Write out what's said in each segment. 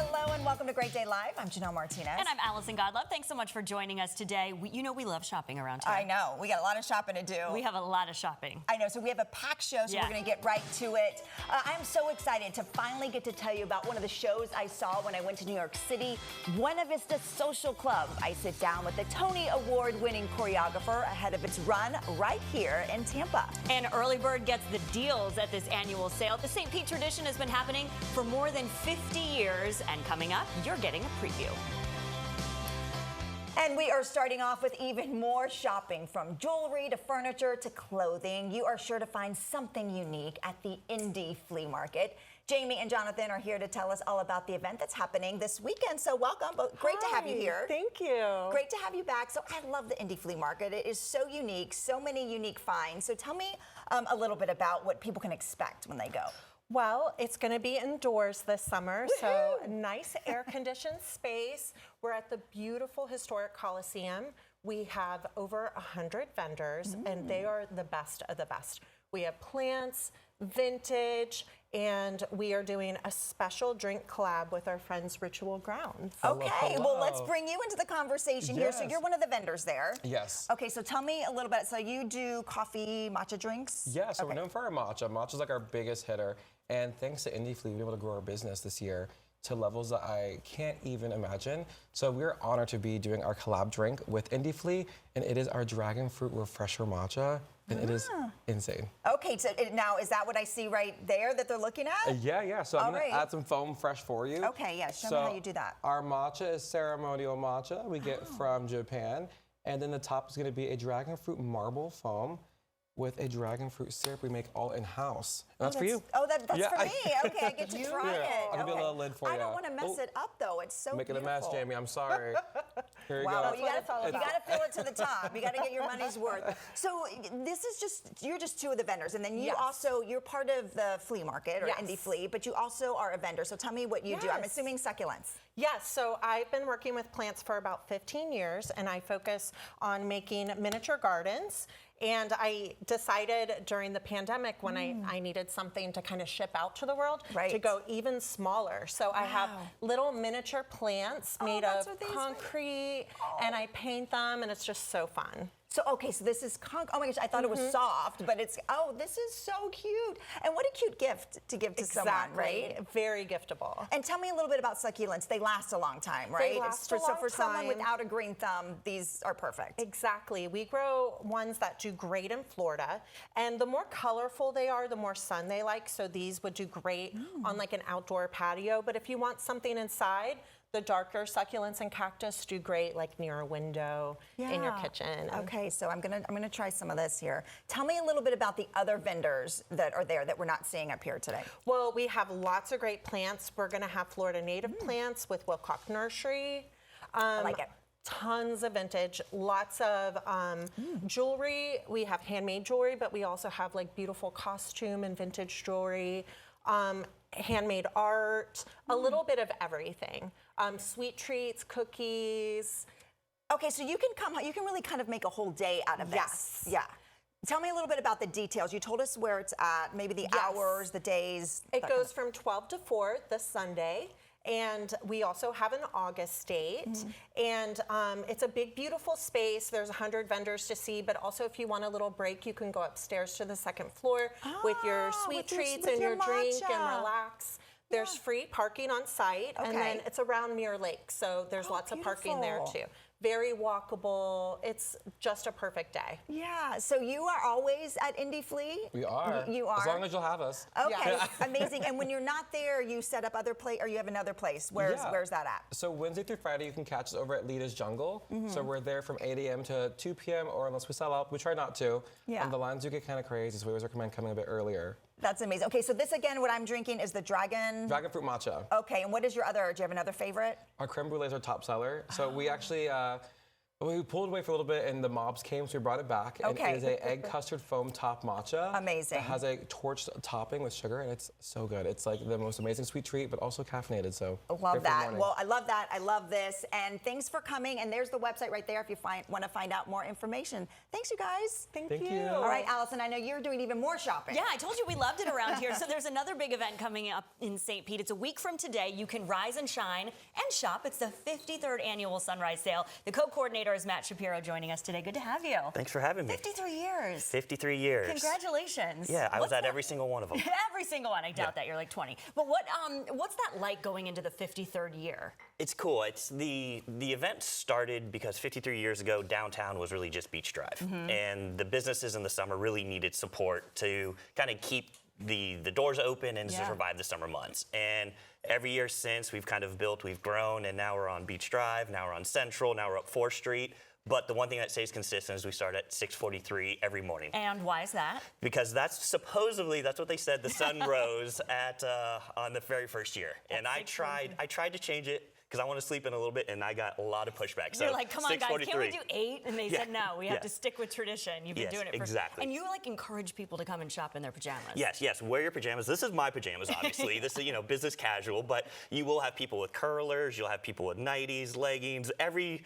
Hello and welcome to Great Day Live. I'm Janelle Martinez. And I'm Allison Godlove. Thanks so much for joining us today. We love shopping around here. I know. We got a lot of shopping to do. We have a lot of shopping. I know. So we have a packed show, so we're going to get right to it. I'm so excited to finally get to tell you about one of the shows I saw when I went to New York City, Buena Vista Social Club. I sit down with the Tony Award-winning choreographer ahead of its run right here in Tampa. And Early Bird gets the deals at this annual sale. The St. Pete tradition has been happening for more than 50 years. And coming up, you're getting a preview. And we are starting off with even more shopping, from jewelry to furniture to clothing. You are sure to find something unique at the Indy Flea Market. Jamie and Jonathan are here to tell us all about the event that's happening this weekend. So welcome. Great to have you here. Thank you. Great to have you back. So I love the Indy Flea Market. It is so unique, so many unique finds. So tell me a little bit about what people can expect when they go. Well, it's going to be indoors this summer, so a nice air-conditioned space. We're at the beautiful historic Coliseum. We have over 100 vendors, and they are the best of the best. We have plants, vintage, and we are doing a special drink collab with our friends Ritual Grounds. Okay, well, let's bring you into the conversation here. So you're one of the vendors there. Yes. Okay, so tell me a little bit. So you do coffee, matcha drinks? Yeah, so we're known for our matcha. Matcha's like our biggest hitter. And thanks to Indy Flea, we've been able to grow our business this year to levels that I can't even imagine. So we're honored to be doing our collab drink with Indy Flea, and it is our dragon fruit refresher matcha, and it is insane. Okay, so now is that what I see right there that they're looking at? Yeah. So I'm gonna add some foam fresh for you. Okay, yeah, show me how you do that. Our matcha is ceremonial matcha we get from Japan, and then the top is gonna be a dragon fruit marble foam with a dragon fruit syrup we make all in-house. And that's for you. Oh, that's for me. Okay, I get to try it. I'll give you a little lid for you. I don't want to mess it up, though. It's so Make it a beautiful. mess, Jamie. I'm sorry. Here you Wow, go. you got to fill it to the top. You got to get your money's worth. So this is you're just two of the vendors, and then you also, you're part of the flea market, or Indy Flea, but you also are a vendor. So tell me what you do. I'm assuming succulents. Yes, so I've been working with plants for about 15 years, and I focus on making miniature gardens. And I decided during the pandemic, when I needed something to kind of ship out to the world, to go even smaller. So I have little miniature plants made of concrete, and I paint them, and it's just so fun. So, okay, so this is, oh my gosh, I thought it was soft, but it's, this is so cute. And what a cute gift to give to someone, right? Very giftable. And tell me a little bit about succulents. They last a long time, right? They last a long So for someone time. without a green thumb, these are perfect. Exactly. We grow ones that do great in Florida. And the more colorful they are, the more sun they like. So these would do great on like an outdoor patio. But if you want something inside, the darker succulents and cactus do great like near a window in your kitchen. Okay, so I'm gonna try some of this here. Tell me a little bit about the other vendors that are there that we're not seeing up here today. Well, we have lots of great plants. We're gonna have Florida native plants with Wilcock Nursery. I like it. Tons of vintage, lots of jewelry. We have handmade jewelry, but we also have like beautiful costume and vintage jewelry. Handmade art, a little bit of everything. Sweet treats, cookies. Okay, so you can really kind of make a whole day out of this. Yes. Yeah. Tell me a little bit about the details. You told us where it's at, maybe the hours, the days. It goes from 12 to 4 this Sunday. And we also have an August date. And it's a big, beautiful space. There's 100 vendors to see, but also if you want a little break, you can go upstairs to the second floor with your sweet treats and your drink and relax. There's free parking on site, and then it's around Mirror Lake, so there's lots of parking there too. Very walkable. It's just a perfect day. Yeah, so you are always at Indy Flea? We are. You are? As long as you'll have us. Okay, amazing. And when you're not there, you set up other place, or you have another place. Where's that at? So Wednesday through Friday, you can catch us over at Lita's Jungle. So we're there from 8 a.m. to 2 p.m., or unless we sell out, we try not to. Yeah. The lines do get kind of crazy, so we always recommend coming a bit earlier. That's amazing. Okay, so this again, what I'm drinking is the dragon fruit matcha. Okay, and what is your other? Do you have another favorite? Our creme brulee is our top seller. So we actually, We pulled away for a little bit, and the mobs came, so we brought it back. And Okay. it is a egg custard foam top matcha. Amazing. It has a torched topping with sugar, and it's so good. It's like the most amazing sweet treat, but also caffeinated. So Love great for the that. morning. Well, I love that. I love this. And thanks for coming. And there's the website right there if you want to find out more information. Thanks, you guys. Thank Thank you. you. All right, Allison, I know you're doing even more shopping. Yeah, I told you we loved it around here. So there's another big event coming up in St. Pete. It's a week from today. You can rise and shine and shop. It's the 53rd annual Sunrise Sale. The co-coordinator is Matt Shapiro joining us today. Good to have you. Thanks for having me. 53 years. 53 years. Congratulations. Yeah, I was What's at that- every single one of them. Every single one. I doubt that. You're like 20. But what's that like going into the 53rd year? It's cool. It's the event started because 53 years ago, downtown was really just Beach Drive. And the businesses in the summer really needed support to kind of keep the doors open and to Yeah. survive the summer months. And every year since, we've kind of built, we've grown, and now we're on Beach Drive, now we're on Central, now we're up 4th Street. But the one thing that stays consistent is we start at 6:43 every morning. And why is that? Because that's what they said, the sun rose at on the very first year. And I tried to change it because I want to sleep in a little bit, and I got a lot of pushback. You're like, come on, guys, can't we 6:43. do 8? And they Yeah. said, no, we have Yeah. to stick with tradition. You've been Yes, doing it for... exactly. And you, like, encourage people to come and shop in their pajamas. Yes, wear your pajamas. This is my pajamas, obviously. This is, business casual, but you will have people with curlers, you'll have people with nighties, leggings, every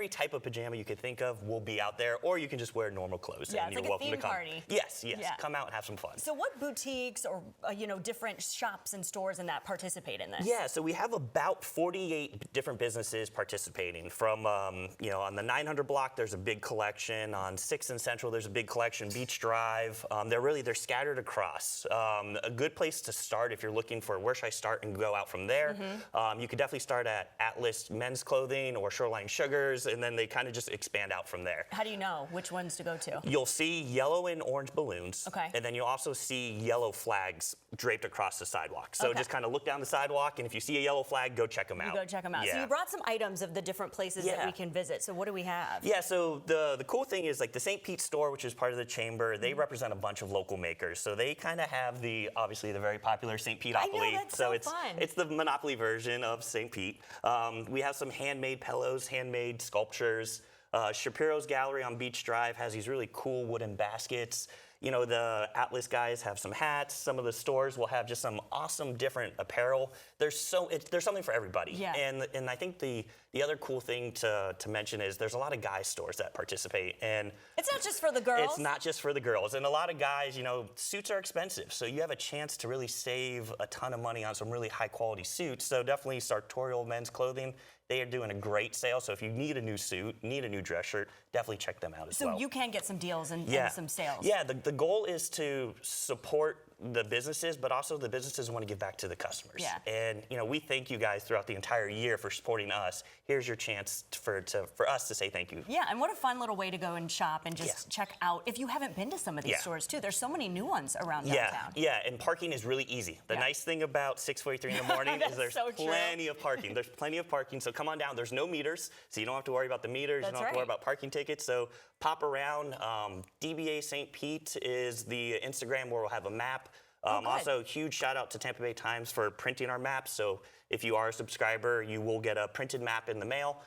type of pajama you could think of will be out there, or you can just wear normal clothes. Yeah, and it's you're like a welcome to theme come. party. Yes, Yeah. come out and have some fun. So what boutiques or, different shops and stores and that participate in this? Yeah, so we have about 48 different businesses participating. From, on the 900 block, there's a big collection. On 6th and Central, there's a big collection. Beach Drive, they're scattered across. A good place to start if you're looking for where should I start and go out from there. You could definitely start at Atlas Men's Clothing or Shoreline Sugars, and then they kind of just expand out from there. How do you know which ones to go to? You'll see yellow and orange balloons. Okay. And then you'll also see yellow flags draped across the sidewalk. So Okay. just kind of look down the sidewalk, and if you see a yellow flag, go check them out. You go check them out. Yeah. So you brought some items of the different places that Yeah. we can visit. So what do we have? Yeah, so the cool thing is, like, the St. Pete store, which is part of the chamber, they represent a bunch of local makers. So they kind of have obviously the very popular St. Peteopoly. that's so it's fun. It's the Monopoly version of St. Pete. We have some handmade pillows, handmade sculptures. Shapiro's Gallery on Beach Drive has these really cool wooden baskets. The Atlas guys have some hats. Some of the stores will have just some awesome different apparel. There's something for everybody. Yeah. And I think the other cool thing to mention is there's a lot of guy stores that participate. And It's not just for the girls. it's not just for the girls. And a lot of guys, suits are expensive. So you have a chance to really save a ton of money on some really high quality suits. So definitely Sartorial Men's Clothing. They are doing a great sale. So if you need a new suit, need a new dress shirt, definitely check them out as So well. you can get some deals and some sales. Yeah, the goal is to support the businesses, but also the businesses want to give back to the customers. Yeah. And we thank you guys throughout the entire year for supporting us. Here's your chance for us to say thank you. Yeah, and what a fun little way to go and shop and just check out. If you haven't been to some of these Yeah. stores too, there's so many new ones around Yeah, downtown. yeah, and parking is really easy. The Yeah. nice thing about 6:43 in the morning is there's so true. plenty of parking. There's plenty of parking, so come on down. There's no meters, so you don't have to worry about the meters. That's you don't have to worry right. about parking tickets. So pop around. DBA St. Pete is the Instagram where we'll have a map. good. Also, huge shout out to Tampa Bay Times for printing our maps. So if you are a subscriber, you will get a printed map in the mail.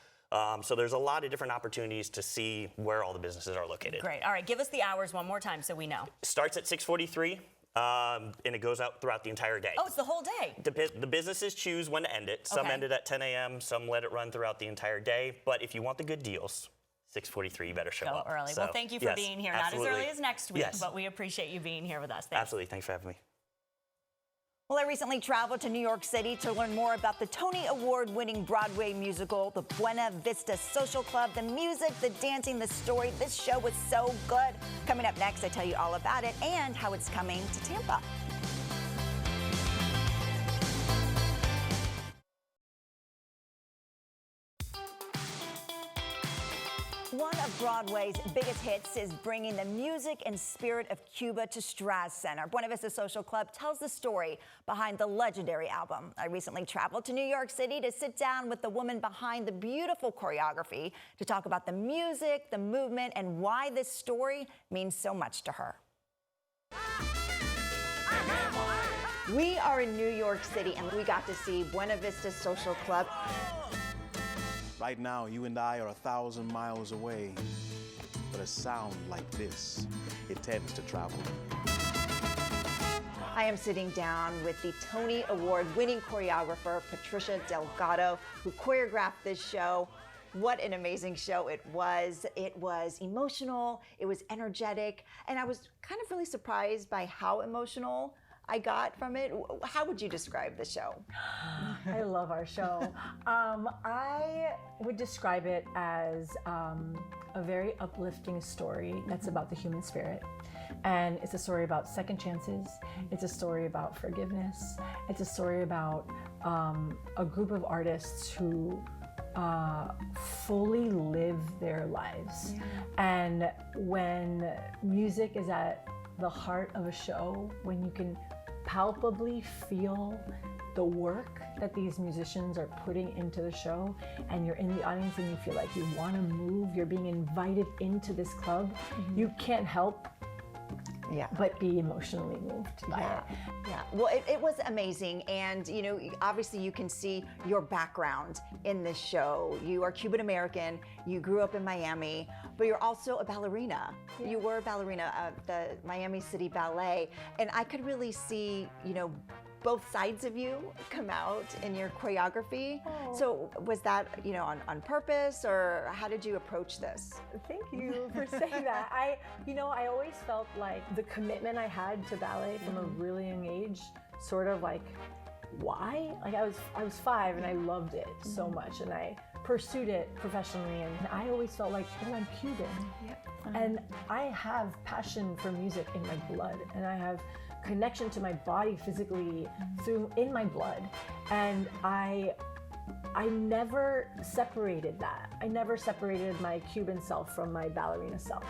So there's a lot of different opportunities to see where all the businesses are located. Great. All right, give us the hours one more time so we know. Starts at 6:43, and it goes out throughout the entire day. Oh, it's the whole day. The businesses choose when to end it. Some Okay. end it at 10 a.m., some let it run throughout the entire day. But if you want the good deals, 6:43, you better show Go up. early. So, Well, thank you for yes, being here. absolutely. Not as early as next week, Yes. but we appreciate you being here with us. Thanks. Absolutely. Thanks for having me. Well, I recently traveled to New York City to learn more about the Tony Award-winning Broadway musical, the Buena Vista Social Club, the music, the dancing, the story. This show was so good. Coming up next, I tell you all about it and how it's coming to Tampa. One of Broadway's biggest hits is bringing the music and spirit of Cuba to Straz Center. Buena Vista Social Club tells the story behind the legendary album. I recently traveled to New York City to sit down with the woman behind the beautiful choreography to talk about the music, the movement, and why this story means so much to her. We are in New York City, and we got to see Buena Vista Social Club. Right now, you and I are 1,000 miles away, but a sound like this, it tends to travel. I am sitting down with the Tony Award-winning choreographer, Patricia Delgado, who choreographed this show. What an amazing show it was. It was emotional, it was energetic, and I was kind of really surprised by how emotional I got from it. How would you describe the show? I love our show. I would describe it as a very uplifting story that's about the human spirit. And it's a story about second chances. It's a story about forgiveness. It's a story about a group of artists who fully live their lives. And when music is at the heart of a show, when you can palpably feel the work that these musicians are putting into the show, and you're in the audience and you feel like you want to move, you're being invited into this club, you can't help but be emotionally moved by it. Yeah, well, it was amazing. And, you know, obviously you can see your background in this show. You are Cuban American, you grew up in Miami, but you're also a ballerina. Yeah. You were a ballerina of the Miami City Ballet. And I could really see, you know, both sides of you come out in your choreography. Oh. So was that, you know, on purpose, or how did you approach this? Thank you for saying that. I always felt like the commitment I had to ballet from a really young age, sort of like, why? Like I was 5 and I loved it so much, and I pursued it professionally, and I always felt like, oh, I'm Cuban. And I have passion for music in my blood, and I have connection to my body physically in my blood, and I never separated that. I never separated my Cuban self from my ballerina self.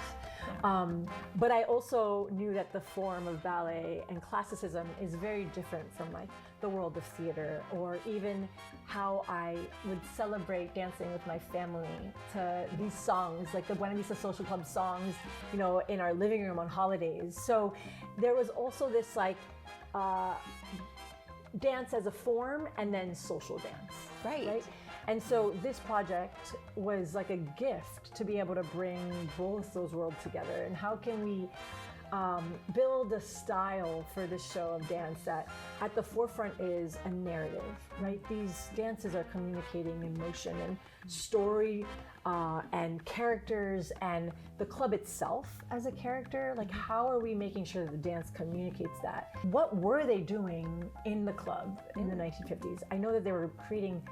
But I also knew that the form of ballet and classicism is very different from like the world of theater, or even how I would celebrate dancing with my family to these songs, like the Buena Vista Social Club songs, you know, in our living room on holidays. So there was also this like dance as a form, and then social dance. Right? And so this project was like a gift to be able to bring both those worlds together. And how can we build a style for this show of dance that at the forefront is a narrative, right? These dances are communicating emotion and story and characters, and the club itself as a character. Like, how are we making sure that the dance communicates that? What were they doing in the club in the 1950s? I know that they were creating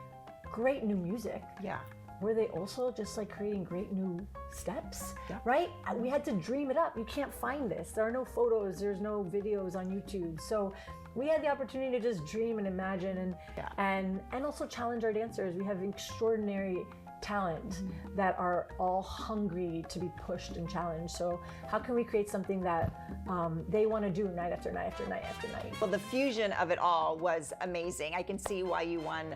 great new music. Yeah. Were they also just like creating great new steps? Yeah. Right? We had to dream it up. You can't find this. There are no photos, there's no videos on YouTube. So we had the opportunity to just dream and imagine and also challenge our dancers. We have extraordinary talent that are all hungry to be pushed and challenged. So how can we create something that they want to do night after night after night after night? Well, the fusion of it all was amazing. I can see why you won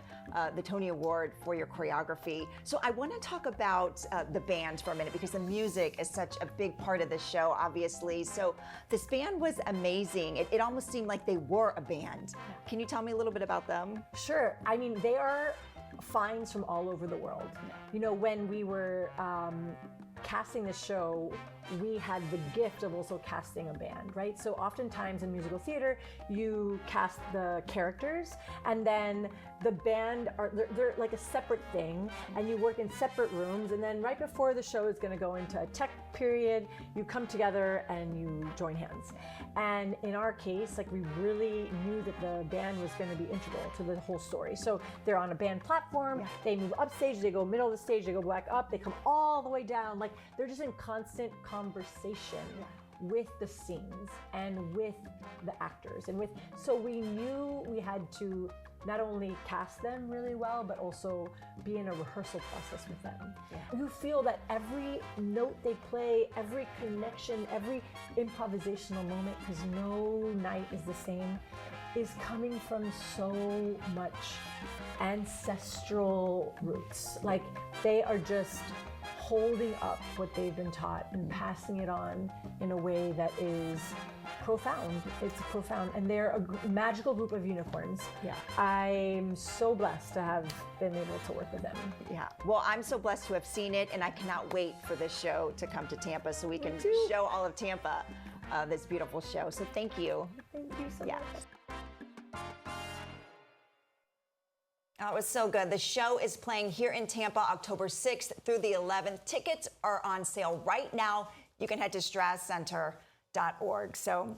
the Tony Award for your choreography. So I want to talk about the band for a minute, because the music is such a big part of the show, obviously. So this band was amazing. It almost seemed like they were a band. Can you tell me a little bit about them? Sure. I mean, they are finds from all over the world. You know, when we were casting the show, we had the gift of also casting a band, right? So oftentimes in musical theater, you cast the characters, and then the band they're like a separate thing, and you work in separate rooms, and then right before the show is going to go into a tech period, you come together and you join hands. And in our case, like, we really knew that the band was going to be integral to the whole story. So they're on a band platform, they move up stage, they go middle of the stage, they go back up, they come all the way down. Like, they're just in constant conversation with the scenes and with the actors, and so we knew we had to not only cast them really well, but also be in a rehearsal process with them. You feel that every note they play, every connection, every improvisational moment, because no night is the same, is coming from so much ancestral roots. Like, they are just holding up what they've been taught and passing it on in a way that is profound. It's profound, and they're a magical group of unicorns. Yeah, I'm so blessed to have been able to work with them. Yeah. Well, I'm so blessed to have seen it, and I cannot wait for this show to come to Tampa so we can show all of Tampa this beautiful show. So thank you. Thank you so Yeah. much. Oh, it was so good. The show is playing here in Tampa October 6th through the 11th. Tickets are on sale right now. You can head to strasscenter.org. So,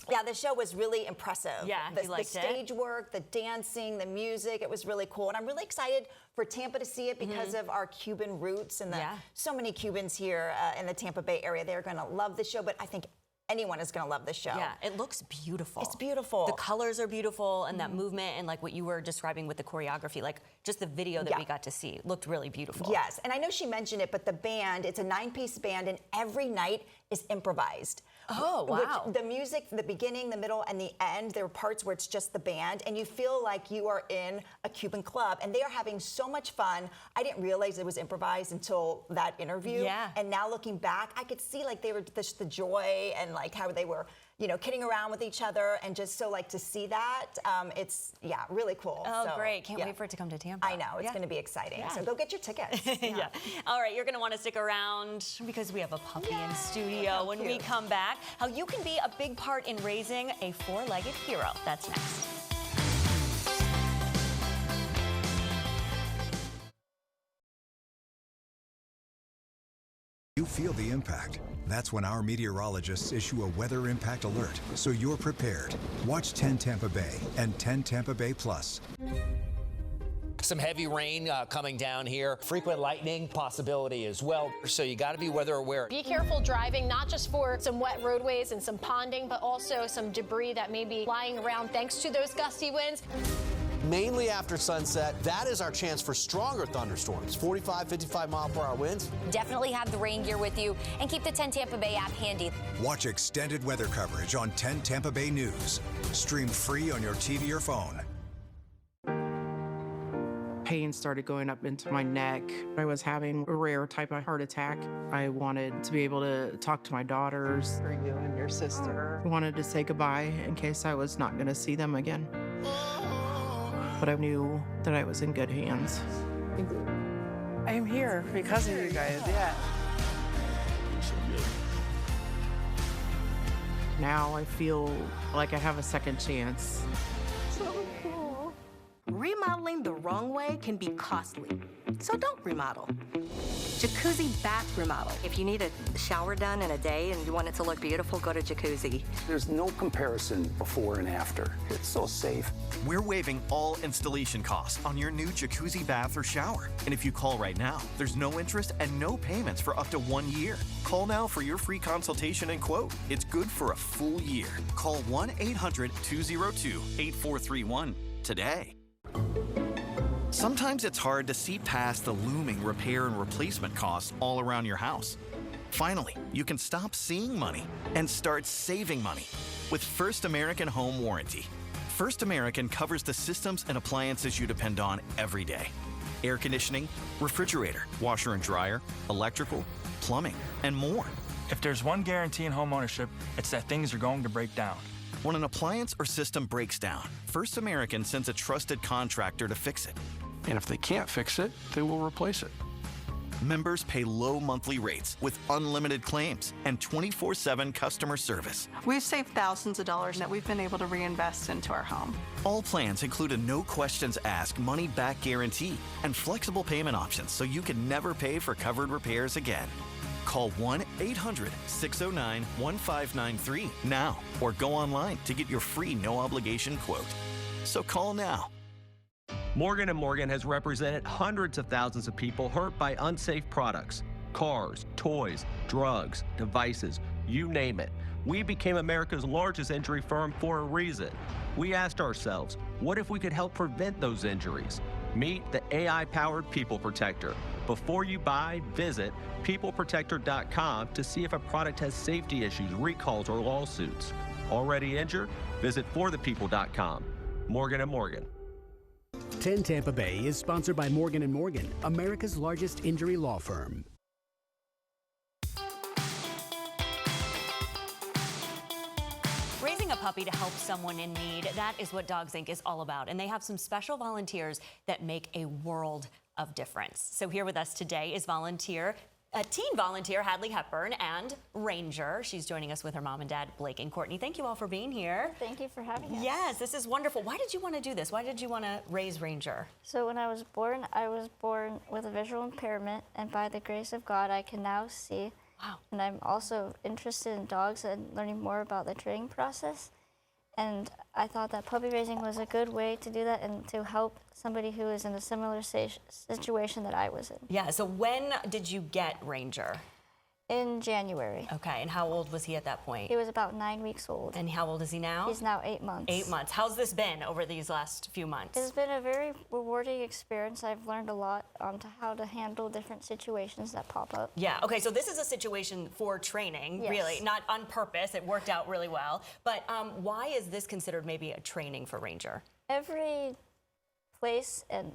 yeah, the show was really impressive. Yeah, the you liked it? stage work, the dancing, the music, it was really cool. And I'm really excited for Tampa to see it because of our Cuban roots and so many Cubans here in the Tampa Bay area. They're going to love the show, but I think anyone is going to love this show. Yeah, it looks beautiful. It's beautiful. The colors are beautiful, and that movement, and like what you were describing with the choreography, like just the video that we got to see looked really beautiful. Yes, and I know she mentioned it, but the band, it's a 9-piece band, and every night is improvised. Oh, wow. Which the music, the beginning, the middle, and the end, there are parts where it's just the band, and you feel like you are in a Cuban club, and they are having so much fun. I didn't realize it was improvised until that interview. Yeah. And now looking back, I could see like they were just the joy and like how they were, you know, kidding around with each other, and just so like to see that, it's, really cool. Oh, So, great. Can't wait for it to come to Tampa. I know, it's going to be exciting. Yeah. So go get your tickets. Yeah. All right, you're going to want to stick around because we have a puppy in studio when we come back. How you can be a big part in raising a 4-legged hero. That's next. You feel the impact. That's when our meteorologists issue a weather impact alert, so you're prepared. Watch 10 Tampa Bay and 10 Tampa Bay Plus. Some heavy rain coming down here. Frequent lightning possibility as well. So you got to be weather aware. Be careful driving, not just for some wet roadways and some ponding, but also some debris that may be flying around thanks to those gusty winds. Mainly after sunset, that is our chance for stronger thunderstorms. 45, 55 mile per hour winds. Definitely have the rain gear with you and keep the 10 Tampa Bay app handy. Watch extended weather coverage on 10 Tampa Bay News. Stream free on your TV or phone. Pain started going up into my neck. I was having a rare type of heart attack. I wanted to be able to talk to my daughters. For you and your sister. I wanted to say goodbye in case I was not going to see them again. But I knew that I was in good hands. I am here because of you guys, yeah. Now I feel like I have a second chance. So cool. Remodeling the wrong way can be costly, so don't remodel. Jacuzzi bath remodel. If you need a shower done in a day and you want it to look beautiful, go to Jacuzzi. There's no comparison before and after. It's so safe. We're waiving all installation costs on your new jacuzzi bath or shower. And if you call right now, there's no interest and no payments for up to 1 year. Call now for your free consultation and quote. It's good for a full year. Call 1-800-202-8431 today. Sometimes it's hard to see past the looming repair and replacement costs all around your house. Finally, you can stop seeing money and start saving money with First American Home Warranty. First American covers the systems and appliances you depend on every day. Air conditioning, refrigerator, washer and dryer, electrical, plumbing, and more. If there's one guarantee in home ownership, it's that things are going to break down. When an appliance or system breaks down, First American sends a trusted contractor to fix it. And if they can't fix it, they will replace it. Members pay low monthly rates with unlimited claims and 24/7 customer service. We've saved thousands of dollars that we've been able to reinvest into our home. All plans include a no questions asked money back guarantee and flexible payment options so you can never pay for covered repairs again. Call 1-800-609-1593 now or go online to get your free no obligation quote. So call now. Morgan & Morgan has represented hundreds of thousands of people hurt by unsafe products, cars, toys, drugs, devices, you name it. We became America's largest injury firm for a reason. We asked ourselves, what if we could help prevent those injuries? Meet the AI-powered People Protector. Before you buy, visit peopleprotector.com to see if a product has safety issues, recalls, or lawsuits. Already injured? Visit forthepeople.com. Morgan & Morgan. 10 Tampa Bay is sponsored by Morgan & Morgan, America's largest injury law firm. puppy to help someone in need. That is what Dogs Inc. is all about. And they have some special volunteers that make a world of difference. So here with us today is teen volunteer Hadley Hepburn and Ranger. She's joining us with her mom and dad, Blake and Courtney. Thank you all for being here. Thank you for having us. Yes, this is wonderful. Why did you want to do this? Why did you want to raise Ranger? So when I was born with a visual impairment, and by the grace of God, I can now see. Wow. And I'm also interested in dogs and learning more about the training process. And I thought that puppy raising was a good way to do that and to help somebody who is in a similar situation that I was in. Yeah, so when did you get Ranger? In January. Okay, and how old was he at that point? He was about 9 weeks old. And how old is he now? He's now 8 months. 8 months. How's this been over these last few months? It's been a very rewarding experience. I've learned a lot to how to handle different situations that pop up. Yeah, okay, so this is a situation for training, Yes. really, not on purpose. It worked out really well. But why is this considered maybe a training for Ranger? Every place and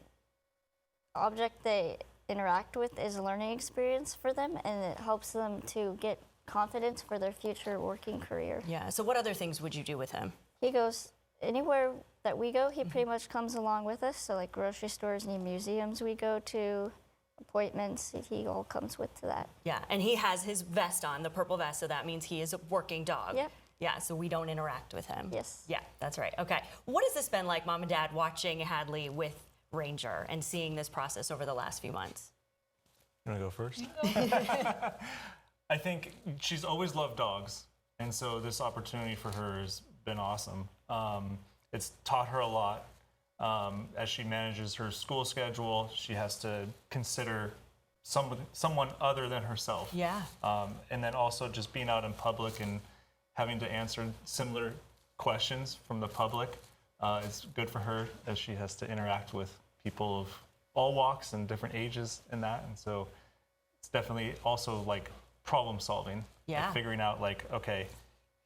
object they interact with is a learning experience for them, and it helps them to get confidence for their future working career. Yeah, so what other things would you do with him? He goes anywhere that we go, he pretty much comes along with us. So like grocery stores, any museums we go to, appointments, he all comes with to that. Yeah, and he has his vest on, the purple vest, so that means he is a working dog. Yep. Yeah, so we don't interact with him. Yes. Yeah, that's right. Okay. What has this been like, Mom and Dad, watching Hadley with Ranger and seeing this process over the last few months? You want to go first? I think she's always loved dogs, and so this opportunity for her has been awesome. It's taught her a lot. As she manages her school schedule, she has to consider someone other than herself. Yeah. And then also just being out in public and having to answer similar questions from the public is good for her, as she has to interact with people of all walks and different ages in that. And so it's definitely also like problem solving. Yeah. Like figuring out like, okay,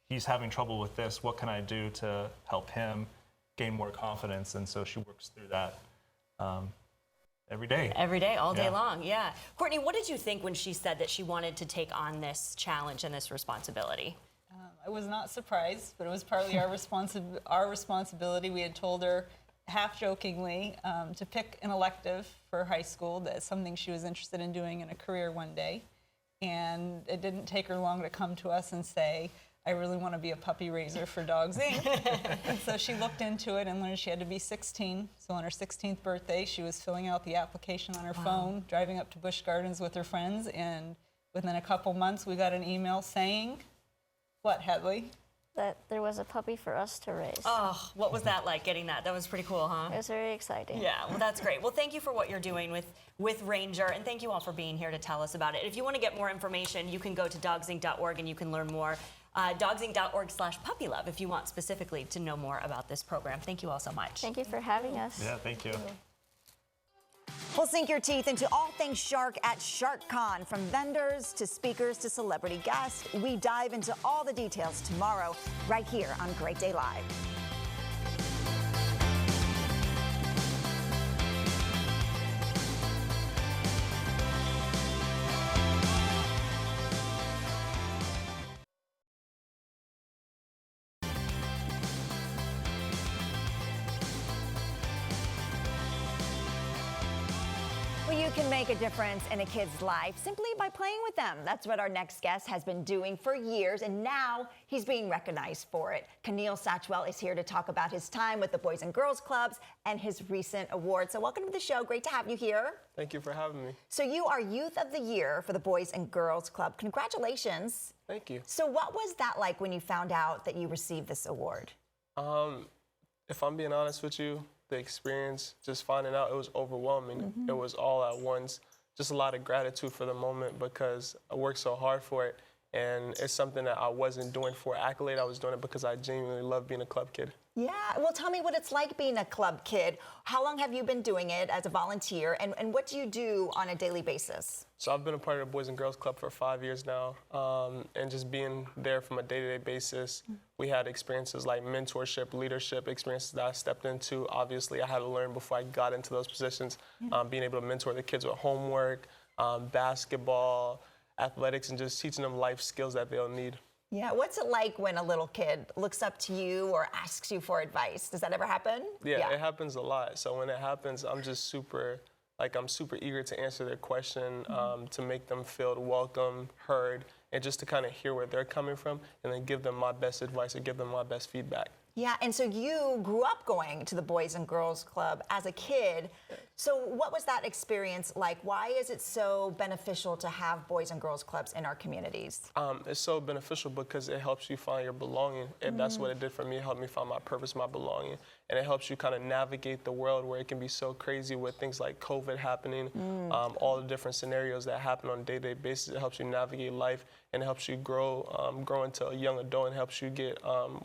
he's having trouble with this. What can I do to help him gain more confidence? And so she works through that every day. Every day, all day long, yeah. Courtney, what did you think when she said that she wanted to take on this challenge and this responsibility? I was not surprised, but it was partly our responsibility. We had told her, half jokingly, to pick an elective for high school. That's something she was interested in doing in a career one day. And it didn't take her long to come to us and say, I really want to be a puppy raiser for Dogs Inc. And so she looked into it and learned she had to be 16. So on her 16th birthday, she was filling out the application on her phone, driving up to Busch Gardens with her friends, and within a couple months, we got an email saying, what, Hadley? That there was a puppy for us to raise. Oh, what was that like, getting that? That was pretty cool, huh? It was very exciting. Yeah, well, that's great. Well, thank you for what you're doing with Ranger, and thank you all for being here to tell us about it. If you want to get more information, you can go to dogsinc.org and you can learn more. Dogsinc.org/puppylove if you want specifically to know more about this program. Thank you all so much. Thank you for having us. Yeah, thank you. We'll sink your teeth into all things shark at SharkCon. From vendors to speakers to celebrity guests, we dive into all the details tomorrow right here on Great Day Live. Well, you can make a difference in a kid's life simply by playing with them. That's what our next guest has been doing for years, and now he's being recognized for it. Keneal Satchwell is here to talk about his time with the Boys and Girls Clubs and his recent award. So welcome to the show. Great to have you here. Thank you for having me. So you are Youth of the Year for the Boys and Girls Club. Congratulations. Thank you. So what was that like when you found out that you received this award? If I'm being honest with you, the experience, just finding out, it was overwhelming. It was all at once. Just a lot of gratitude for the moment because I worked so hard for it. And it's something that I wasn't doing for accolade. I was doing it because I genuinely love being a club kid. Yeah, well, tell me what it's like being a club kid. How long have you been doing it as a volunteer, and what do you do on a daily basis? So I've been a part of the Boys and Girls Club for 5 years now, and just being there from a day-to-day basis, we had experiences like mentorship, leadership experiences that I stepped into. Obviously, I had to learn before I got into those positions, being able to mentor the kids with homework, basketball, athletics, and just teaching them life skills that they'll need. Yeah, what's it like when a little kid looks up to you or asks you for advice? Does that ever happen? Yeah, it happens a lot. So when it happens, I'm just super eager to answer their question, to make them feel welcome, heard, and just to kind of hear where they're coming from, and then give them my best advice or give them my best feedback. Yeah, and so you grew up going to the Boys and Girls Club as a kid. So what was that experience like? Why is it so beneficial to have Boys and Girls Clubs in our communities? It's so beneficial because it helps you find your belonging. And that's what it did for me. It helped me find my purpose, my belonging. And it helps you kind of navigate the world where it can be so crazy with things like COVID happening, all the different scenarios that happen on a day-to-day basis. It helps you navigate life and it helps you grow into a young adult and helps you get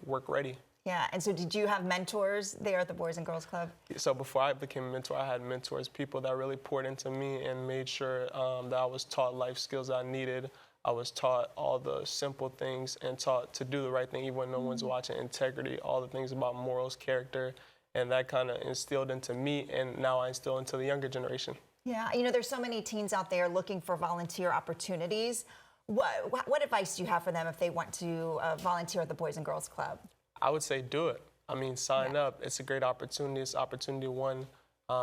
work ready. Yeah, and so did you have mentors there at the Boys and Girls Club? So before I became a mentor, I had mentors, people that really poured into me and made sure that I was taught life skills I needed. I was taught all the simple things and taught to do the right thing even when no one's watching, integrity, all the things about morals, character, and that kind of instilled into me, and now I instill into the younger generation. Yeah, you know, there's so many teens out there looking for volunteer opportunities. What advice do you have for them if they want to volunteer at the Boys and Girls Club? I would say do it. I mean, sign up. It's a great opportunity. It's opportunity one,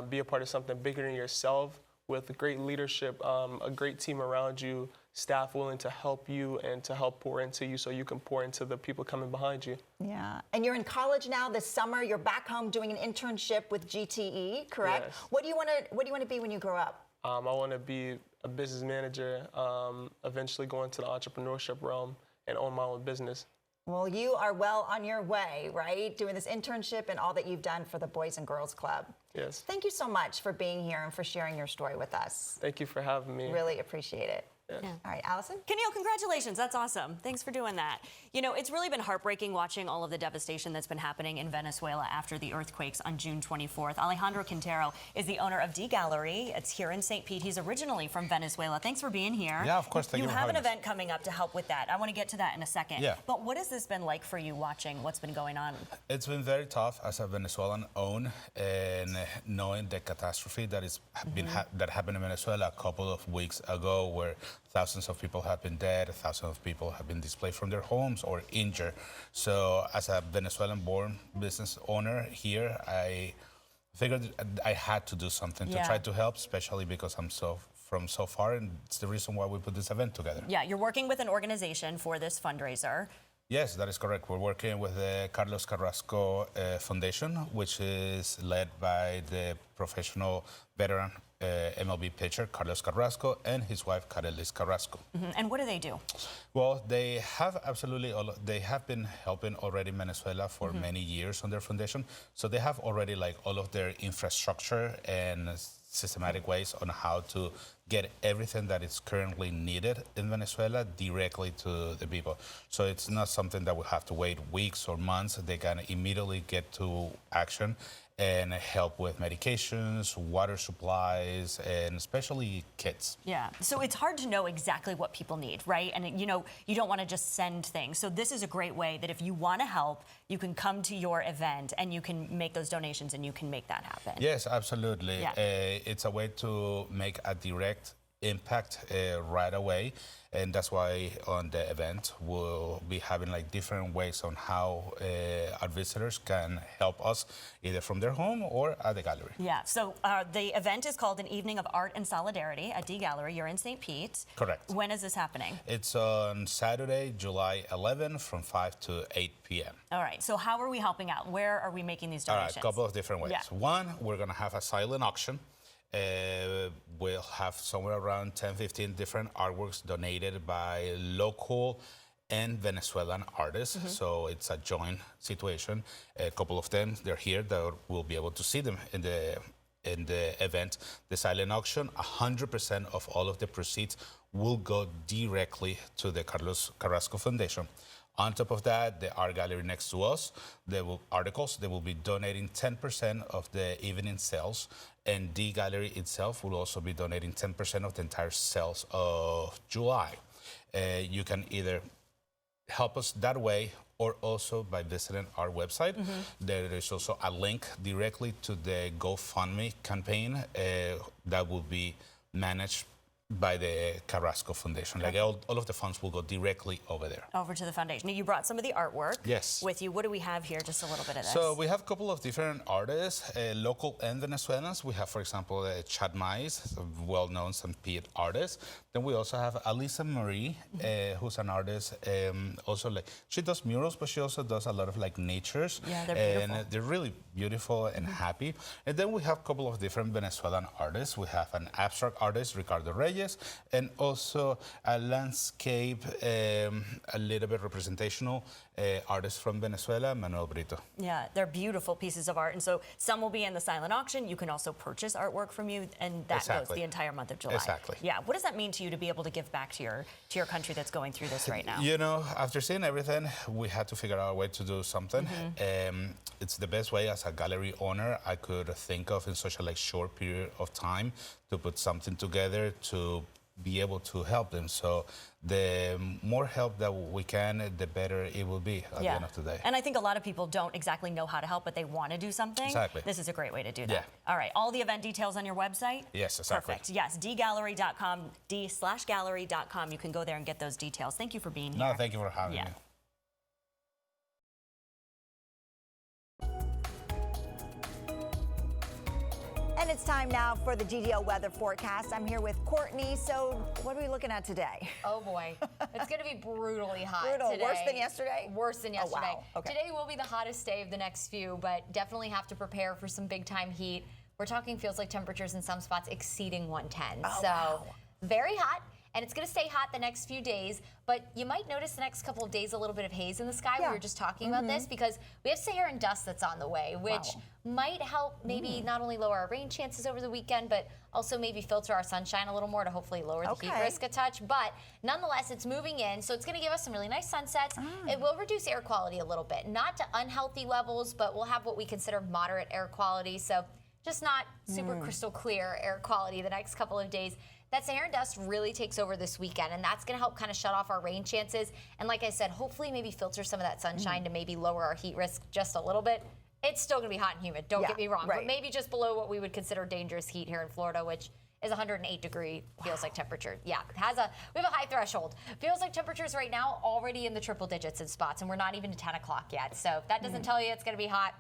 be a part of something bigger than yourself with great leadership, a great team around you, staff willing to help you and to help pour into you so you can pour into the people coming behind you. Yeah, and you're in college now this summer. You're back home doing an internship with GTE, correct? Yes. What do you want to be when you grow up? I want to be a business manager, eventually go into the entrepreneurship realm and own my own business. Well, you are well on your way, right? Doing this internship and all that you've done for the Boys and Girls Club. Yes. Thank you so much for being here and for sharing your story with us. Thank you for having me. Really appreciate it. Yeah. All right, Allison? Keneal, congratulations. That's awesome. Thanks for doing that. You know, it's really been heartbreaking watching all of the devastation that's been happening in Venezuela after the earthquakes on June 24th. Alejandro Quintero is the owner of D Gallery. It's here in St. Pete. He's originally from Venezuela. Thanks for being here. Yeah, of course. Thank you for have an having us. event coming up to help with that. I want to get to that in a second. Yeah. But what has this been like for you watching what's been going on? It's been very tough as a Venezuelan own and knowing the catastrophe that is that happened in Venezuela a couple of weeks ago, where thousands of people have been dead, thousands of people have been displaced from their homes or injured. So as a Venezuelan-born business owner here, I figured I had to do something to try to help, especially because I'm from so far, and it's the reason why we put this event together. Yeah, you're working with an organization for this fundraiser. Yes, that is correct. We're working with the Carlos Carrasco Foundation, which is led by the professional veteran MLB pitcher Carlos Carrasco and his wife Carelis Carrasco. And what do they do? Well, they have they have been helping already Venezuela for many years on their foundation. So they have already like all of their infrastructure and systematic ways on how to get everything that is currently needed in Venezuela directly to the people. So it's not something that we have to wait weeks or months. They can immediately get to action and help with medications, water supplies, and especially kits. Yeah, so it's hard to know exactly what people need, right? And you know, you don't want to just send things. So this is a great way that if you want to help, you can come to your event and you can make those donations and you can make that happen. Yes, absolutely. Yeah. It's a way to make a direct impact right away, and that's why on the event we'll be having like different ways on how our visitors can help us either from their home or at the gallery. Yeah, so the event is called An Evening of Art and Solidarity at D Gallery. You're in St. Pete. Correct. When is this happening? It's on Saturday, July 11 from 5 to 8 p.m. All right, so how are we helping out? Where are we making these donations? All right, a couple of different ways. Yeah. One, we're going to have a silent auction. We'll have somewhere around 10-15 different artworks donated by local and Venezuelan artists. So it's a joint situation. A couple of them, they're here, that we'll be able to see them in the event. The silent auction, 100% of all of the proceeds will go directly to the Carlos Carrasco Foundation. On top of that, the art gallery next to us, they will be donating 10% of the evening sales, and the gallery itself will also be donating 10% of the entire sales of July. You can either help us that way or also by visiting our website. There is also a link directly to the GoFundMe campaign that will be managed by the Carrasco Foundation. Like all of the funds will go directly over there. Over to the foundation. Now, you brought some of the artwork Yes. with you. What do we have here? Just a little bit of this. So we have a couple of different artists, local and Venezuelans. We have, for example, Chad Mais, a well-known St. Pete artist. Then we also have Alisa Marie, who's an artist. Also, like she does murals, but she also does a lot of like natures. Yeah, they're beautiful. And they're really beautiful and happy. And then we have a couple of different Venezuelan artists. We have an abstract artist, Ricardo Reyes, and also a landscape, a little bit representational artist from Venezuela, Manuel Brito. Yeah, they're beautiful pieces of art. And so some will be in the silent auction. You can also purchase artwork from you, and that goes the entire month of July. Exactly. Yeah. What does that mean to you to be able to give back to your country that's going through this right now? You know, after seeing everything, we had to figure out a way to do something. It's the best way as a gallery owner I could think of in such a short period of time to put something together to be able to help them. So the more help that we can, the better it will be at the end of the day. And I think a lot of people don't exactly know how to help, but they want to do something. Exactly. This is a great way to do that. Yeah. All right. All the event details on your website? Yes, exactly. Perfect. Yes, dgallery.com, d/gallery.com. You can go there and get those details. Thank you for being here. No, thank you for having me. And it's time now for the DDL weather forecast. I'm here with Courtney. So what are we looking at today? Oh boy, it's going to be brutally hot Brutal. today. Worse than yesterday? Worse than yesterday. Oh, wow. Okay. Today will be the hottest day of the next few, but definitely have to prepare for some big time heat. We're talking feels like temperatures in some spots exceeding 110. Oh, so wow. Very hot. And it's going to stay hot the next few days, but you might notice the next couple of days a little bit of haze in the sky. We were just talking about this because we have Saharan dust that's on the way, which might help maybe not only lower our rain chances over the weekend, but also maybe filter our sunshine a little more to hopefully lower the heat risk a touch. But nonetheless, it's moving in, so it's going to give us some really nice sunsets. It will reduce air quality a little bit, not to unhealthy levels, but we'll have what we consider moderate air quality. So just not super crystal clear air quality the next couple of days. That Saharan dust really takes over this weekend, and that's going to help kind of shut off our rain chances. And like I said, hopefully maybe filter some of that sunshine to maybe lower our heat risk just a little bit. It's still going to be hot and humid, don't get me wrong, but maybe just below what we would consider dangerous heat here in Florida, which is 108 degree feels like temperature. Yeah, we have a high threshold. Feels like temperatures right now already in the triple digits in spots, and we're not even to 10 o'clock yet. So if that doesn't tell you it's going to be hot,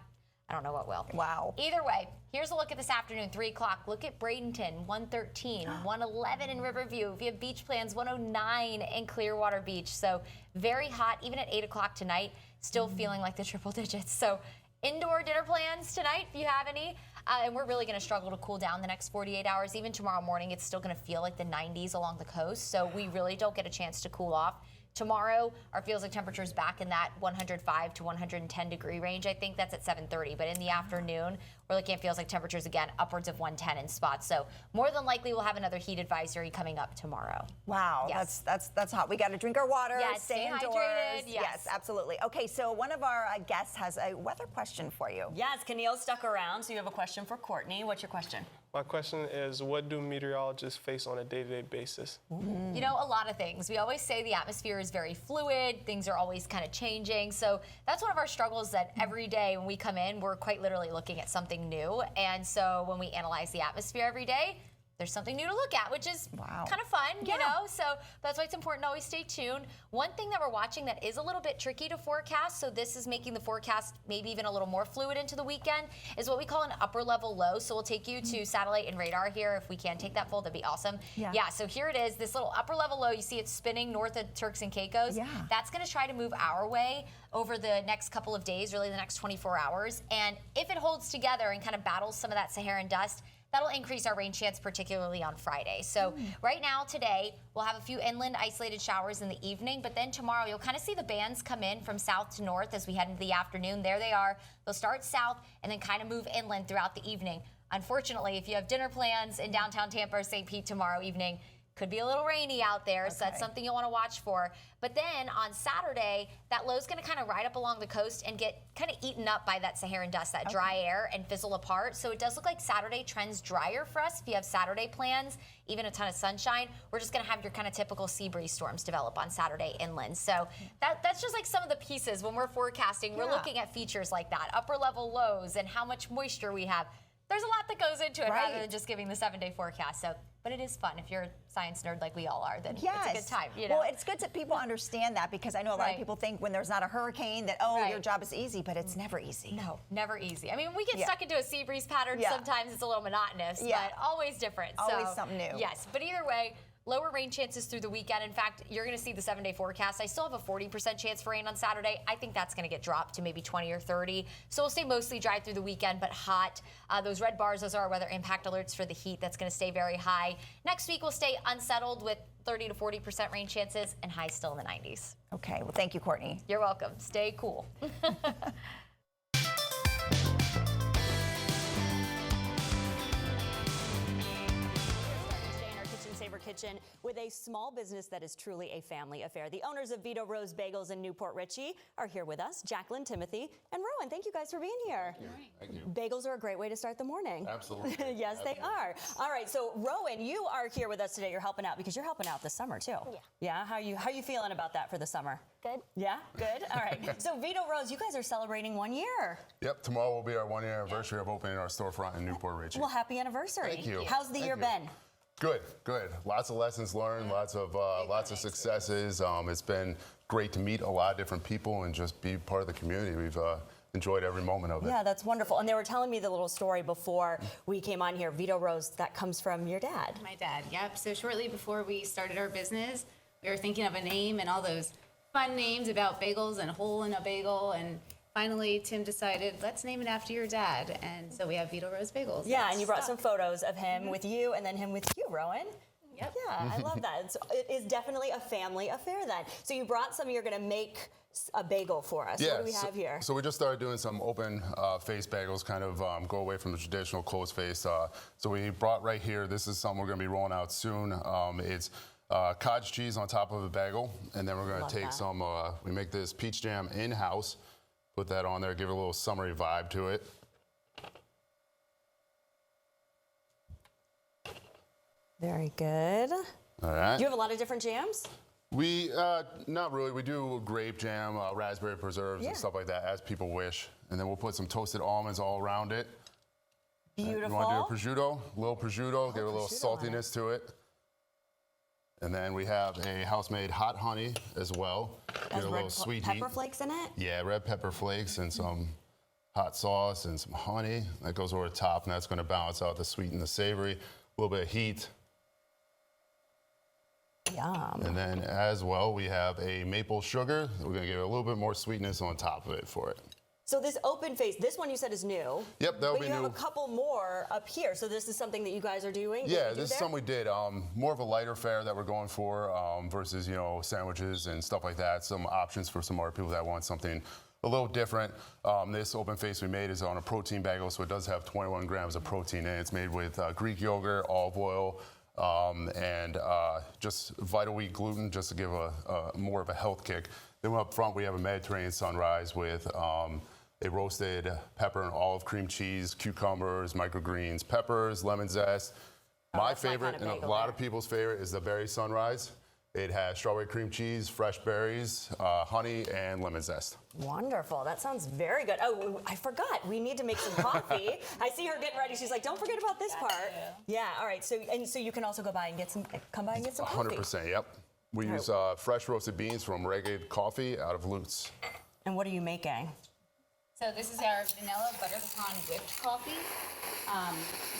I don't know what will. Wow. Either way, here's a look at this afternoon, 3 o'clock. Look at Bradenton, 113, 111 in Riverview. If you have beach plans, 109 in Clearwater Beach. So very hot, even at 8 o'clock tonight, still feeling like the triple digits. So indoor dinner plans tonight, if you have any. And we're really going to struggle to cool down the next 48 hours. Even tomorrow morning, it's still going to feel like the 90s along the coast. So we really don't get a chance to cool off. Tomorrow, our feels like temperatures back in that 105 to 110 degree range. I think that's at 7:30. But in the afternoon, we're looking at feels like temperatures again upwards of 110 in spots. So more than likely, we'll have another heat advisory coming up tomorrow. Wow, yes. that's hot. We got to drink our water, yes, stay indoors. hydrated. Yes, absolutely. Okay, so one of our guests has a weather question for you. Yes, Keneal stuck around, so you have a question for Courtney. What's your question? My question is, what do meteorologists face on a day-to-day basis? You know, a lot of things. We always say the atmosphere is very fluid. Things are always kind of changing. So that's one of our struggles that every day when we come in, we're quite literally looking at something new. And so when we analyze the atmosphere every day, there's something new to look at, which is kind of fun, you know? So that's why it's important to always stay tuned. One thing that we're watching that is a little bit tricky to forecast, so this is making the forecast maybe even a little more fluid into the weekend, is what we call an upper level low. So we'll take you to satellite and radar here. If we can take that full, that'd be awesome. Yeah, so here it is, this little upper level low. You see it's spinning north of Turks and Caicos. That's going to try to move our way over the next couple of days, really the next 24 hours. And if it holds together and kind of battles some of that Saharan dust, that'll increase our rain chance, particularly on Friday. So right now, today, we'll have a few inland isolated showers in the evening, but then tomorrow you'll kind of see the bands come in from south to north as we head into the afternoon. There they are. They'll start south and then kind of move inland throughout the evening. Unfortunately, if you have dinner plans in downtown Tampa or St. Pete tomorrow evening, could be a little rainy out there, so that's something you'll want to watch for. But then on Saturday, that low's going to kind of ride up along the coast and get kind of eaten up by that Saharan dust, that dry air, and fizzle apart. So it does look like Saturday trends drier for us. If you have Saturday plans, even a ton of sunshine, we're just going to have your kind of typical sea breeze storms develop on Saturday inland. So that's just like some of the pieces when we're forecasting. We're looking at features like that, upper level lows and how much moisture we have. there's a lot that goes into it rather Right. than just giving the 7-day forecast. So, but it is fun. If you're a science nerd like we all are, then Yes. it's a good time. You know? Well, it's good that people understand that because I know a lot of people think when there's not a hurricane that, your job is easy, but it's never easy. No, never easy. I mean, we get Yeah. stuck into a sea breeze pattern. Yeah. Sometimes it's a little monotonous, Yeah. but always different. Always So, something new. Yes, but either way, lower rain chances through the weekend. In fact, you're going to see the 7-day forecast. I still have a 40% chance for rain on Saturday. I think that's going to get dropped to maybe 20 or 30. So we'll stay mostly dry through the weekend, but hot. Those red bars, those are our weather impact alerts for the heat. That's going to stay very high. Next week, we'll stay unsettled with 30 to 40% rain chances and highs still in the 90s. Okay, well, thank you, Courtney. You're welcome. Stay cool. Kitchen with a small business that is truly a family affair. The owners of Vito Rose Bagels in Newport Richey are here with us, Jacqueline, Timothy, and Rowan. Thank you guys for being here. Thank you. Bagels are a great way to start the morning. Absolutely. Yes, they are. All right, so Rowan, you are here with us today. You're helping out because you're helping out this summer too. Yeah. Yeah. How you feeling about that for the summer? Good. Yeah. Good. All right. So Vito Rose, you guys are celebrating 1 year. Yep, tomorrow will be our 1 year anniversary of opening our storefront in Newport Richey. Well, happy anniversary. Thank you. How's the Thank year you. been? Good, good. Lots of lessons learned, lots of successes. It's been great to meet a lot of different people and just be part of the community. We've enjoyed every moment of it. Yeah, that's wonderful. And they were telling me the little story before we came on here. Vito Rose, that comes from your dad. My dad, yep. So shortly before we started our business, we were thinking of a name and all those fun names about bagels and hole in a bagel. And finally, Tim decided, let's name it after your dad. And so we have Vito Rose Bagels. Yeah, and you brought some photos of him with you and then him with you, Rowan. Yep. Yeah, I love that. It is definitely a family affair then. So you brought some, you're going to make a bagel for us. Yeah, What do we have here? So we just started doing some open face bagels, kind of go away from the traditional closed face. So we brought right here, this is something we're going to be rolling out soon. It's cottage cheese on top of a bagel, and then we're going to take some, we make this peach jam in-house, put that on there, give it a little summery vibe to it. Very good. All right. Do you have a lot of different jams? We, not really. We do grape jam, raspberry preserves, and stuff like that, as people wish. And then we'll put some toasted almonds all around it. Beautiful. You want to do a prosciutto? A little prosciutto, give it a little saltiness to it. And then we have a house-made hot honey as well. Get a little sweet heat. Pepper flakes in it? Yeah, red pepper flakes and some hot sauce and some honey. That goes over the top, and that's going to balance out the sweet and the savory. A little bit of heat. Yum. And then as well, we have a maple sugar. We're going to give it a little bit more sweetness on top of it for it. So this open face, this one you said is new. Yep, that'll but be you new. have a couple more up here. So this is something that you guys are doing? Yeah, Did you do this is there? something we did. More of a lighter fare that we're going for versus, you know, sandwiches and stuff like that. Some options for some more people that want something a little different. This open face we made is on a protein bagel, so it does have 21 grams of protein in it. It's made with Greek yogurt, olive oil, and just Vital Wheat gluten, just to give a more of a health kick. Then up front, we have a Mediterranean sunrise with a roasted pepper and olive cream cheese, cucumbers, microgreens, peppers, lemon zest. My favorite, and a lot of people's favorite, is the berry sunrise. It has strawberry cream cheese, fresh berries, honey, and lemon zest. Wonderful. That sounds very good. Oh, I forgot. We need to make some coffee. I see her getting ready. She's like, don't forget about this part. Yeah. All right. So you can also go by and get some. Come by and get some coffee. 100%. Yep. We use fresh roasted beans from Reggae Coffee out of Lutz. And what are you making? So this is our vanilla butter pecan whipped coffee.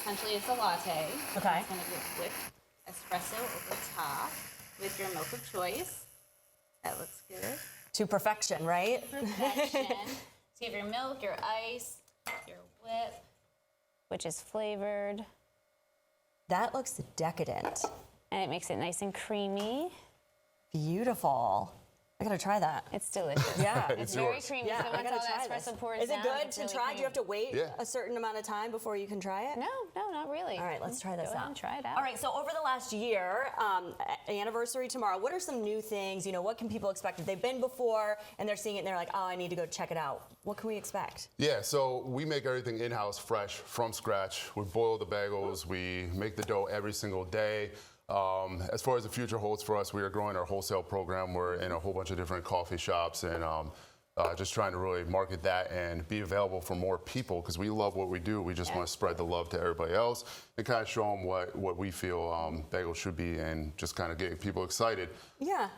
Essentially, it's a latte. Okay. It's going to get whipped espresso over top with your milk of choice. That looks good. To perfection, right? Perfection. So you have your milk, your ice, your whip. Which is flavored. That looks decadent. And it makes it nice and creamy. Beautiful. I gotta try that. It's delicious. Yeah. It's very creamy. Yeah, so I once gotta all try that espresso this. pours Is it down, good it's to really try? creamy. Do you have to wait Yeah. a certain amount of time before you can try it? No, not really. All right, let's try this Go ahead out. and try it out. All right, so over the last year, anniversary tomorrow, what are some new things? You know, what can people expect? If they've been before and they're seeing it and they're like, oh, I need to go check it out. What can we expect? Yeah, so we make everything in-house, fresh, from scratch. We boil the bagels. We make the dough every single day. As far as the future holds for us, we are growing our wholesale program. We're in a whole bunch of different coffee shops and just trying to really market that and be available for more people because we love what we do. We just want to spread the love to everybody else and kind of show them what we feel bagels should be and just kind of get people excited. Yeah.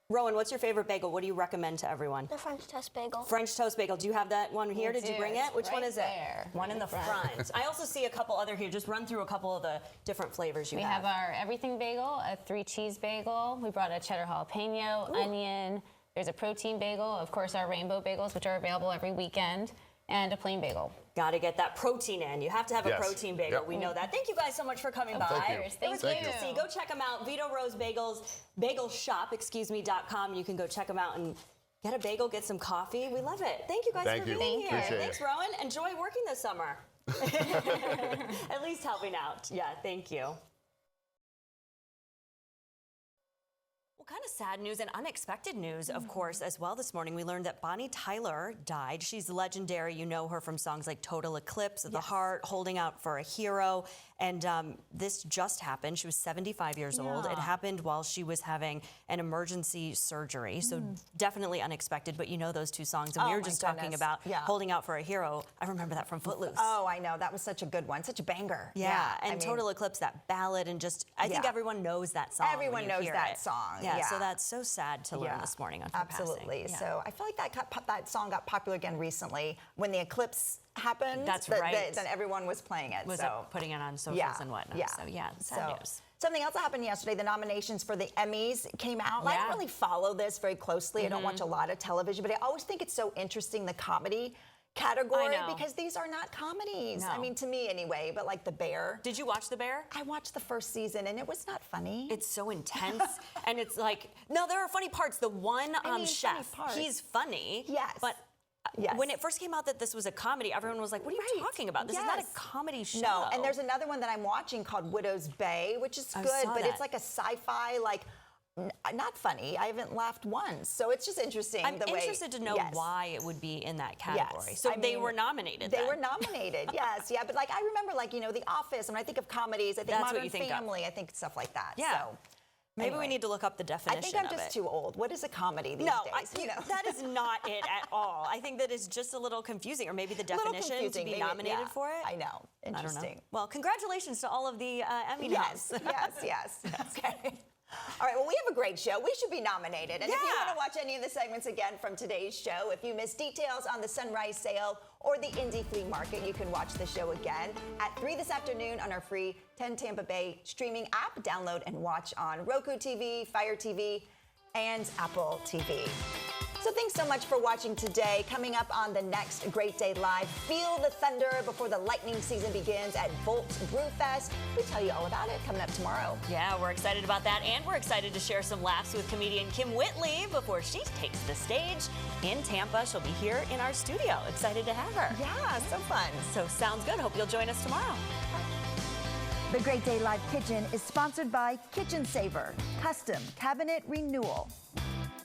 Rowan, what's your favorite bagel? What do you recommend to everyone? The French toast bagel. French toast bagel. Do you have that one here? Did you bring it? Which one is it? There. One in the front. I also see a couple other here. Just run through a couple of the different flavors you We have our everything bagel, a 3-cheese bagel. We brought a cheddar jalapeno, onion. There's a protein bagel. Of course, our rainbow bagels, which are available every weekend, and a plain bagel. Got to get that protein in. You have to have a protein bagel. Yep. We know that. Thank you guys so much for coming by. Thank you. It was great to see. Go check them out. Vito Rose Bagels, bagelshop.com. You can go check them out and get a bagel, get some coffee. We love it. Thank you guys for being here. Appreciate Thanks, it. Rowan. Enjoy working this summer. At least helping out. Yeah, thank you. Kind of sad news and unexpected news, of course, as well this morning. We learned that Bonnie Tyler died. She's legendary. You know her from songs like Total Eclipse of the Heart, Holding Out for a Hero. And this just happened. She was 75 years old. It happened while she was having an emergency surgery. So definitely unexpected. But you know those two songs. And we were just talking about Holding Out for a Hero. I remember that from Footloose. Oh, I know. That was such a good one. Such a banger. Yeah. And Total Eclipse, that ballad. And just, I think everyone knows that song. Everyone knows that song. Yeah, so that's so sad to learn this morning on Absolutely. Passing. So I feel like that song got popular again recently when the eclipse happened. That's right. Then everyone was playing it. Was putting it on socials and whatnot. Yeah. So yeah, sad news. Something else that happened yesterday, the nominations for the Emmys came out. I don't really follow this very closely. I don't watch a lot of television, but I always think it's so interesting, the comedy category, because these are not comedies. No. I mean, to me anyway, but like The Bear. Did you watch The Bear? I watched the first season and it was not funny. It's so intense and it's like, no, there are funny parts. The one chef, he's funny. Yes. But when it first came out that this was a comedy, everyone was like, what are you talking about? This is not a comedy show. No, and there's another one that I'm watching called Widow's Bay, which is good, but it's like a sci-fi, like, not funny. I haven't laughed once. So it's just interesting. I'm interested to know why it would be in that category. Yes. So they were nominated. They were nominated, yes. Yeah, but like I remember like, you know, The Office. When I think of comedies, I think Modern Family. I think stuff like that. Yeah. So, maybe we need to look up the definition of it. I think I'm just too old. What is a comedy these days? You know? That is not it at all. I think that is just a little confusing, or maybe the definition to be nominated for it. I know. Interesting. I don't know. Well, congratulations to all of the Emmy noms. Yes. Okay. All right, well, we have a great show. We should be nominated. And if you want to watch any of the segments again from today's show, if you missed details on the Sunrise Sale or the Indy Flea Market, you can watch the show again at 3 this afternoon on our free 10 Tampa Bay streaming app. Download and watch on Roku TV, Fire TV, and Apple TV. So thanks so much for watching today. Coming up on the next Great Day Live, feel the thunder before the lightning season begins at Volt Brewfest. We tell you all about it coming up tomorrow. Yeah, we're excited about that, and we're excited to share some laughs with comedian Kim Whitley before she takes the stage in Tampa. She'll be here in our studio. Excited to have her. Yeah, so fun. So sounds good. Hope you'll join us tomorrow. The Great Day Live Kitchen is sponsored by Kitchen Saver, custom cabinet renewal.